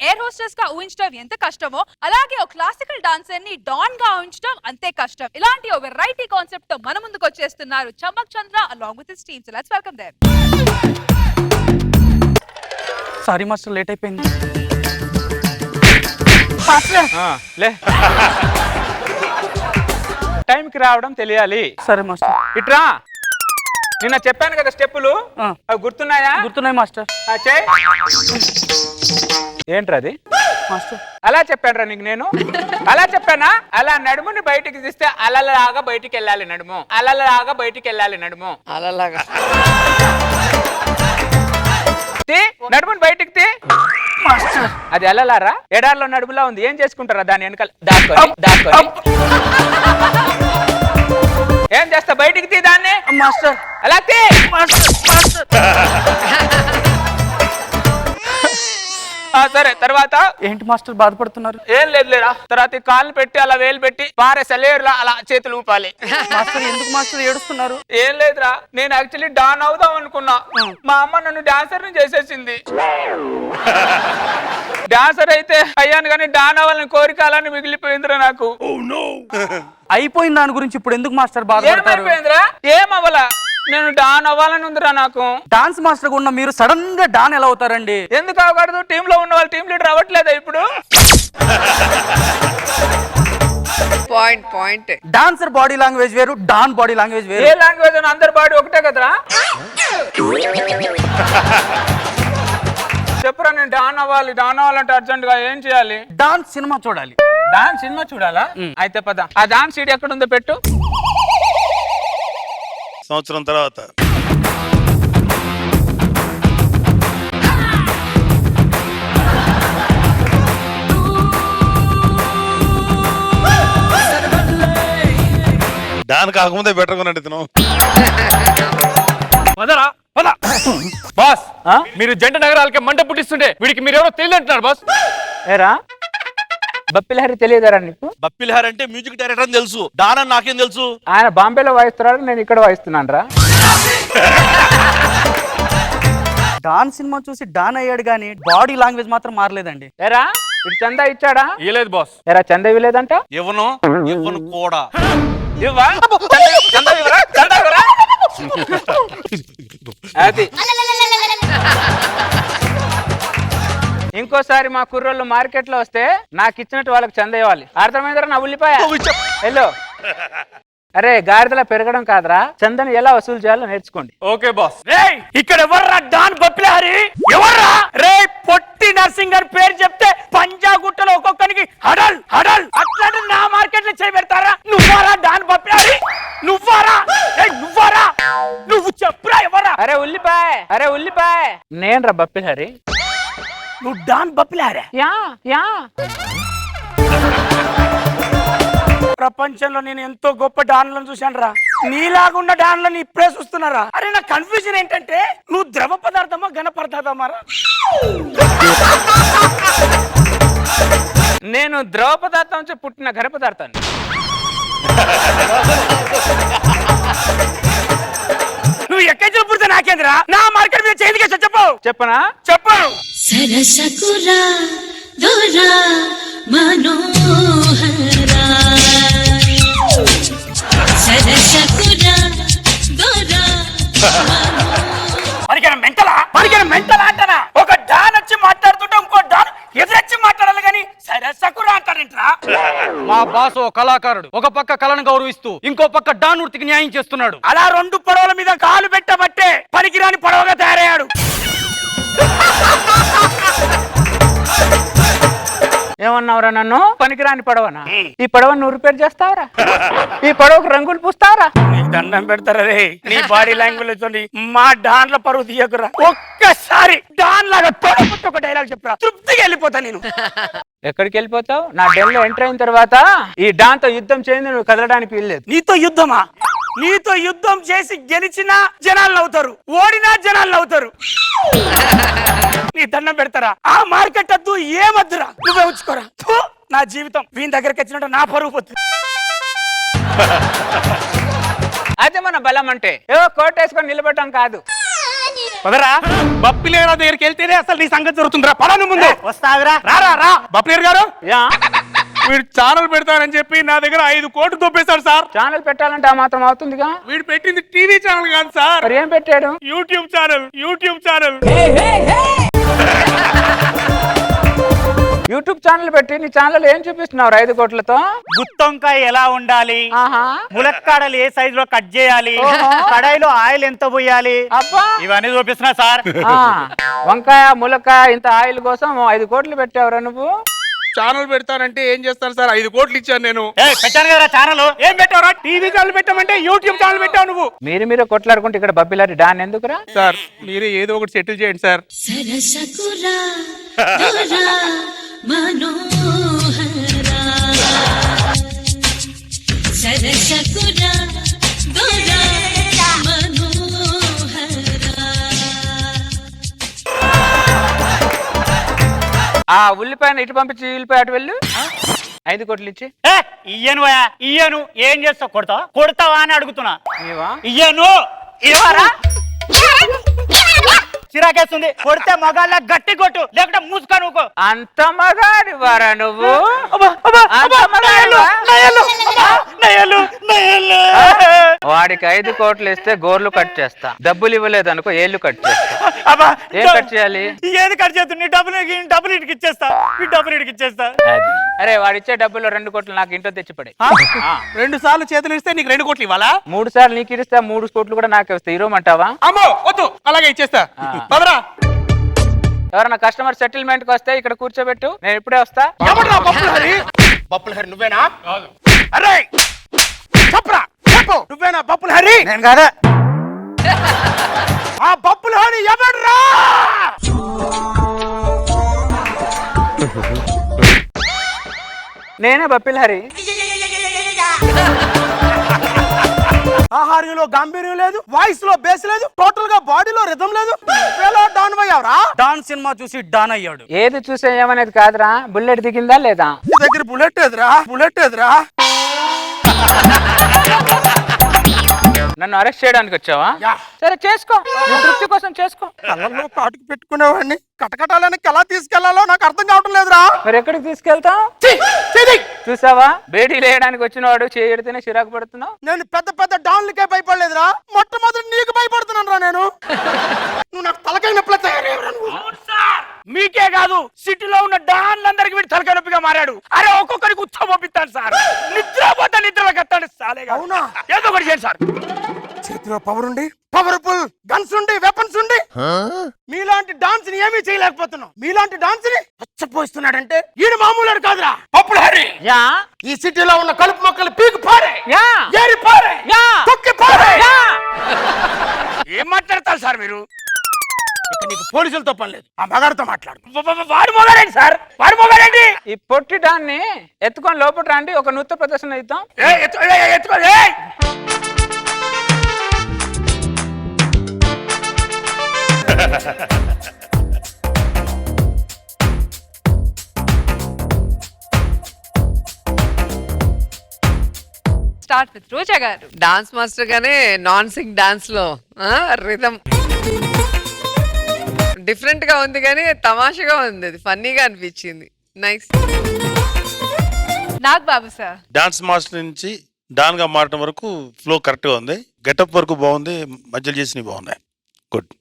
Air hostess గా ఊహించడం ఎంత కష్టమో అలాగే ఒక క్లాసికల్ డాన్సర్ ని డాన్ గా ఊహించడం అంతే కష్టం. ఇలాంటి ఒక వెరైటీ కాన్సెప్ట్ తో మన ముందుకు వచ్చేస్తున్నారు చమ్మక్ చంద్ర along with his team. So let's welcome them. Sorry master, late అయిపోయింది. లే టైంకి రావడం తెలియాలి. సరే మాస్టర్. ఇట్రా, నిన్న చెప్పాను కదా స్టెప్పులు, అవి గుర్తున్నాయా? గుర్తున్నాయి మాస్టర్. ఏంట్రా అది మాస్టర్? అలా చెప్పానురా నీకు నేను, అలా చెప్పానా? అలా నడుముని బయటికి తీస్తే అలలాగా బయటికి వెళ్ళాలి నడుము, అలలాగా బయటికి వెళ్ళాలి నడుము, అలలాగా. నడుముని బయటికి తీ. అది అలలారా ఎడార్లో నడుములా ఉంది, ఏం చేసుకుంటారా దాని వెనకాల దాక్కొని ఏం చేస్తా? బయటికి తీ దాన్ని మాస్టర్. అలా తీ. సరే, తర్వాత ఏంటి మాస్టర్ బాధపడుతున్నారు? ఏం లేదు లేరా, తర్వాత కాళ్ళు పెట్టి అలా వేలు పెట్టి పారే సెలేరులా అలా చేతులు ఊపాలి. మాస్టర్ ఎందుకు మాస్టర్ ఏడుస్తున్నారు? ఏం లేదురా, నేను యాక్చువల్లీ డాన్ అవుదాం అనుకున్నా, మా అమ్మ నన్ను డాన్సర్ ని చేసేసింది. డాన్సర్ అయితే అయ్యాను కానీ డాన్ అవ్వాలని కోరిక అలానే మిగిలిపోయిందిరా నాకు. అయిపోయిన దాని గురించి ఇప్పుడు ఎందుకు మాస్టర్ బాధపడతారు? ఏమైపోయిందిరా? ఏమవ్వాలా? నేను డాన్ అవ్వాలని ఉందిరా నాకు. డాన్స్ మాస్టర్ గా ఉన్న మీరు సడన్ గా డాన్ ఎలా అవుతారండి? ఎందుకు అవ్వకూడదు? టీమ్ లో ఉన్న వాళ్ళు టీమ్ లీడర్ అవ్వట్లేదా ఇప్పుడు? పాయింట్ డాన్సర్ బాడీ లాంగ్వేజ్ వేరు, డాన్ బాడీ లాంగ్వేజ్ వేరు. ఏ లాంగ్వేజ్ అని అందరి బాడీ ఒకటే కదరా? చెప్పురా, నేను డాన్ అవ్వాలంటే అర్జెంట్ గా ఏం చేయాలి? డాన్స్ సినిమా చూడాలి. డాన్స్ సినిమా చూడాలా? అయితే పద, ఆ డాన్స్ సీడీ ఎక్కడ ఉందో పెట్టు. సంవత్సరం తర్వాత డాన్ కాకముందే బెటర్ కొనండి ఇతను. బాస్, మీరు జంట నగరాలకి మంట పుట్టిస్తుంటే వీడికి మీరెవరో తెలియదంటున్నారు బాస్. ఏరా బప్పిలహరి తెలియదరా నీకు? బప్పిలహరి అంటే మ్యూజిక్ డైరెక్టర్ అని తెలుసు, డాన్ అని నాకేం తెలుసు? ఆయన బాంబేలో వాయిస్తున్నాడు, నేను ఇక్కడ వాయిస్తున్నాను రా. డాన్ సినిమా చూసి డాన్ అయ్యాడు గానీ బాడీ లాంగ్వేజ్ మాత్రం మారలేదండి. ఏరా ఇటు చందా ఇచ్చాడా? ఇవ్వలేదు బాస్. ఏరా చందా ఇవ్వలేదంట? ఇవ్వను కూడా. ఇవ్వా? చందా ఇవ్వరా? చందా ఇవ్వరా? అది ఇంకోసారి మా కుర్రోళ్ళు మార్కెట్ లో వస్తే నాకు ఇచ్చినట్టు వాళ్ళకి చంద ఇవ్వాలి. అర్థమైందిరా నా ఉల్లిపాయ? హలో, అరే గాడిదలా పెరగడం కాదురా, చందని ఎలా వసూలు చేయాలో నేర్చుకోండి. Okay boss. ఇక్కడ ఎవర్రా డాన్ బప్పిలహరి? ఎవర్రా రే? పొట్టి నర్సింగ్ గారి పేరు చెప్తే పంజాగుట్టలో ఒక్కొక్కరికి హడల్ హడల్ అట్లాంటి నా మార్కెట్ లో చేయబెడతారా? నువ్వారా డాన్ బప్పిలహరి? నువ్వారా? నువ్వు చెప్పురా ఎవరా? అరే ఉల్లిపాయ నేను రా బప్పిలహరి. నువ్వు డాన్ బప్పిలహరి? యా ప్రపంచంలో నేను ఎంతో గొప్ప డాన్లను చూశాను రా, నీలాగున్న డాన్లను ఇప్పుడే చూస్తున్నారా? అరే నా కన్ఫ్యూజన్ ఏంటంటే నువ్వు ద్రవ పదార్థమా ఘన పదార్థమా? నేను ద్రవ పదార్థం నుంచి పుట్టిన ఘన పదార్థాన్ని. నువ్వు ఎక్కడ పుడితే నాకేంద్రా? నా మార్కెట్ మీద చేతికి చెప్పు. చెప్పనా? చెప్పు. సరసకురా దొరా మనోహరా, సరసకురా దొరా పరికరం మెంటలా అంటారా? ఒక డాన్ వచ్చి మాట్లాడుతుంటే ఇంకో డాన్ ఎదురొచ్చి మాట్లాడాలి కానీ సరసకురా అంటారేంట్రా? మా బాస్ ఓ కళాకారుడు, ఒక పక్క కళను గౌరవిస్తూ ఇంకో పక్క డాన్ వృత్తికి న్యాయం చేస్తున్నాడు. అలా రెండు పడవల మీద కాలు పెట్టబట్టే పనికిరాని పడవగా తయారయ్యాడు. ఏమన్నావురా నన్ను? పనికిరాని పడవనా? ఈ పడవను నువ్వు రిపేర్ చేస్తావరా? ఈ పడవకు రంగులు పూస్తావరా? దండం పెడతారా రే? నీ బాడీ లాంగ్వేజ్ మా డాన్ల పరువు తీయకురా. ఒక్కసారి డాన్ లాగా తోడపుట్టు ఒక డైలాగ్ చెప్పరా, తృప్తిగా వెళ్ళిపోతా నేను. ఎక్కడికి వెళ్ళిపోతావు? నా డెల్ ఎంటర్ అయిన తర్వాత ఈ డాన్ తో యుద్ధం చేయండి, నువ్వు కదలడానికి వీల్లేదు. నీతో యుద్ధమా? నీతో యుద్ధం చేసి గెలిచినా జనాలు నవ్వుతారు, ఓడినా జనాలు నవ్వుతారు. నీ దండం పెడతారా? ఆ మార్కెట్ వద్దు, ఏమద్దురా, నువ్వే ఉంచుకోరా. నా జీవితం వీని దగ్గరికి వచ్చినట్టు నా పరువు పోతుంది. అదే మన బలం అంటే ఏదో కోట్ వేసుకొని నిలబడటం కాదు. పదరా బప్పిలేరా దగ్గరికి వెళ్తేనే అసలు నీ సంగతి జరుగుతుందిరా పడాను ముందు వస్తావురా రారా రా బప్పిలేరు గారు యా వీడు ఛానల్ పెడతానని చెప్పి నా దగ్గర 5 కోట్లు దొబ్బేశాడు సార్. ఛానల్ పెట్టాలంటే ఆ మాత్రం అవుతుందిగా. వీడు పెట్టింది టీవీ ఛానల్ కాదు సార్, మరి ఏం పెట్టాడు? YouTube channel. యూట్యూబ్ ఛానల్ పెట్టి నీ ఛానల్ ఏం చూపిస్తున్నావు 5 కోట్లతో? గుత్తొంకాయ ఎలా ఉండాలి, ఆహా ములక్కాడలు ఏ సైజు లో కట్ చేయాలి, కడాయిలో ఆయిల్ ఎంత పోయాలి, అబ్బా ఇవన్నీ చూపిస్తున్నా సార్. ఆ, వంకాయ ములక్కాయ ఇంత ఆయిల్ కోసం 5 కోట్లు పెట్టావురా నువ్వు. ఛానల్ పెడతానంటే ఏం చేస్తాను సార్? 5 కోట్లు ఇచ్చాను నేను. పెట్టాను కదా ఛానల్. ఏం పెట్టావురా? టీవీ ఛానల్ పెట్టామంటే యూట్యూబ్ ఛానల్ పెట్టావు నువ్వు. మీరు కొట్లాడుకుంటే ఇక్కడ బబ్బిలారి డాన్ ఎందుకురా? సార్ మీరే ఏదో ఒకటి సెటిల్ చేయండి సార్. సరసకురా దొరా మనోహరా సరసకురా దొరా మనోహరా. ఆ ఉల్లిపాయను ఇటు పంపించి ఉల్లిపాయ అటు వెళ్ళు. 5 కోట్లు ఇచ్చి. ఇయ్యను ఇయ్యను. ఏం చేస్తావు? కొడతావా అని అడుగుతున్నా. నీవా? ఇయ్యను. చిరాకేస్తుంది. కొడితే మగాళ్ళ గట్టి కొట్టు, లేకుంటే మూసుకా నువ్వు. అంత మగాడివారా నువ్వు? వాడికి 5 కోట్లు ఇస్తే గోర్లు కట్ చేస్తా, డబ్బులు ఇవ్వలేదు అనుకో ఏళ్ళు కట్ చేస్తా. ఏం కట్ చేయాలి? ఏది కట్ చేస్తుంది? నీ డబ్బులు ఇటుకి ఇచ్చేస్తా. ఈ డబ్బులు ఇటుకి ఇచ్చేస్తా. అరే వాడిచ్చే డబ్బులు 2 కోట్లు నాకు ఇంట్లో తెచ్చిపడే. 2 సార్లు చేతులు ఇస్తే నీకు 2 కోట్లు ఇవ్వాలా? 3 సార్లు నీకు ఇస్తే 3 కోట్లు కూడా నాకే వస్తాయి. ఇవ్వమంటావా? అమ్మో వద్దు, అలాగే ఇచ్చేస్తా. పదరా. ఎవరన్నా కస్టమర్ సెటిల్మెంట్ కి వస్తే ఇక్కడ కూర్చోబెట్టు, నేను ఇప్పుడే వస్తా. ఎవడ్రా బప్పులు హరి? బప్పులు హరి నువ్వేనా? అరే చెప్పరా, చెప్పు. నువ్వేనా బప్పులు హరి? నేను కాదా? ఆ బప్పులు హరి ఎవడ్రా? నేనే బప్పిల్ హరి. ఆహార్యంలో గాంభీర్యం లేదు, వాయిస్ లో బేస్ లేదు, టోటల్ గా బాడీలో రిథం లేదు. డాన్ అయ్యావరా? డాన్ సినిమా చూసి డాన్ అయ్యాడు. ఏది చూసే ఏమనేది కాదురా, బుల్లెట్ దిగిందా లేదా? నీ దగ్గర బుల్లెట్ ఎదురా? బుల్లెట్ ఎదురా? నన్ను అరెస్ట్ చేయడానికి వచ్చావా? సరే చేసుకో, నీ తృప్తి కోసం చేసుకో. కళ్ళల్లో కాటుకు పెట్టుకునేవాడిని కటకటాలకి ఎలా తీసుకెళ్లాలో నాకు అర్థం కావటం లేదురా. మరి ఎక్కడికి తీసుకెళ్తావు? చూసావా, బేడీ లేయడానికి వచ్చిన వాడు చేయడితేనే చిరాకు పడుతున్నావు. నేను పెద్ద పెద్ద డాన్లకే భయపడలేదురా, మొట్టమొదటి నీకు భయపడుతున్నాను రా నేను. నువ్వు నాకు తలకాయ నొప్పులు తయారయ్యావురా నువ్వు. మీకే కాదు, సిటీలో ఉన్న డాన్లందరికి వీడు తలకాయ నొప్పిగా మారాడు. అరే ఒక్కొక్కరికి ఉత్సవం సార్, నిద్రపోతే నిద్రలోకి ఎత్తాడు సాలే. అవునా? ఏదో ఒకటి చేయండి సార్. చేతిలో పవర్ ఉండి, పవర్ఫుల్ గన్స్ ఉండి, వెపన్స్ ఉండి మీలాంటి డాన్స్ ని ఏమీ చేయలేకపోతున్నాం. మీలాంటి డాన్స్ ని పచ్చపోయిస్తున్నాడంటే ఈయన మామూలు కాదురా. పప్పులు హరి ఈ సిటీలో ఉన్న కలుపు మొక్కలు పీకి పారే, ఏరి పారే, తొక్కి పారే. ఏం మాట్లాడతారు సార్ మీరు? ఇక నీకు పోలీసులతో పని లేదు, ఆ మగాడితో మాట్లాడు. వాడు మొగాడండి సార్, వాడు మొగాడండి. ఈ పొట్టి డాన్ని ఎత్తుకొని లోపల రండి, ఒక నృత్య ప్రదర్శన ఇద్దాం. ఎత్తుకో. స్టార్ట్ విత్ రోజా గారు. డాన్స్ మాస్టర్ గానే నాన్ సింగ్ డాన్స్ లో రిథం డిఫరెంట్ గా ఉంది కానీ తమాషగా ఉంది, అది ఫన్నీగా అనిపించింది. నైస్. నాగ్ బాబు సార్. డాన్స్ మాస్టర్ నుంచి డాన్ గా మారటం వరకు ఫ్లో కరెక్ట్ గా ఉంది, గెటప్ వరకు బాగుంది, మధ్యలో చేసినవి బాగున్నాయి. గుడ్.